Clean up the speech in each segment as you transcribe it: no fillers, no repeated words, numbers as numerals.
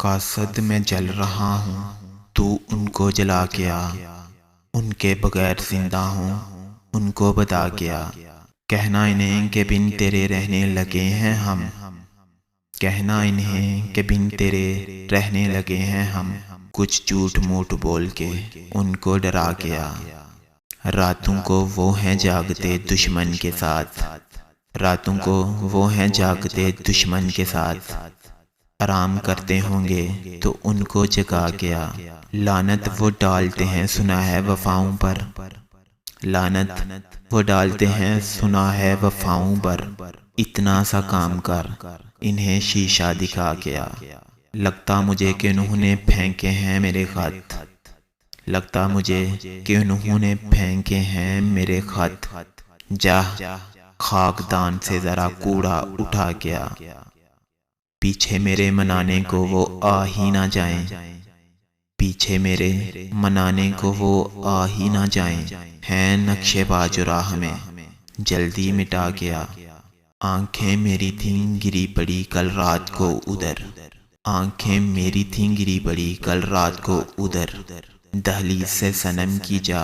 قاصد میں جل رہا ہوں، تو ان کو جلا گیا، ان کے بغیر زندہ ہوں، ان کو بتا گیا۔ کہنا انہیں کہ بن تیرے رہنے لگے ہیں ہم، کہنا انہیں کہ بن تیرے رہنے لگے ہیں ہم، کچھ جھوٹ موٹ بول کے ان کو ڈرا گیا۔ راتوں کو وہ ہیں جاگتے دشمن کے ساتھ، راتوں کو وہ ہیں جاگتے دشمن کے ساتھ، آرام کرتے ہوں گے تو ان کو جگا گیا۔ لعنت وہ ڈالتے ہیں سنا ہے وفاؤں پر، لعنت وہ ڈالتے ہیں سنا ہے وفاؤں پر، اتنا سا کام کر انہیں شیشہ دکھا گیا۔ لگتا مجھے کہ انہوں نے پھینکے ہیں میرے خط، لگتا مجھے کہ انہوں نے پھینکے ہیں میرے خط، جا خاک دان سے ذرا کوڑا اٹھا گیا۔ پیچھے میرے منانے کو وہ آ ہی نہ جائیں، پیچھے میرے منانے کو وہ آ ہی نہ جائیں، ہیں نقش باز راہ میں جلدی مٹا گیا۔ آنکھیں میری تھیں گری پڑی کل رات کو ادھر، آنکھیں میری تھیں گری پڑی کل رات کو ادھر، دہلیز سے صنم کی جا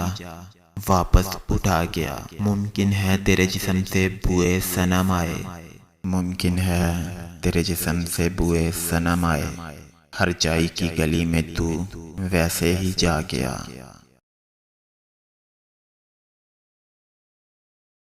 واپس اٹھا گیا۔ ممکن ہے تیرے جسم سے بوئے صنم آئے، ممکن ہے تیرے جسم سے بوئے صنم آئے، ہر چائے کی گلی میں تو ویسے ہی جا گیا۔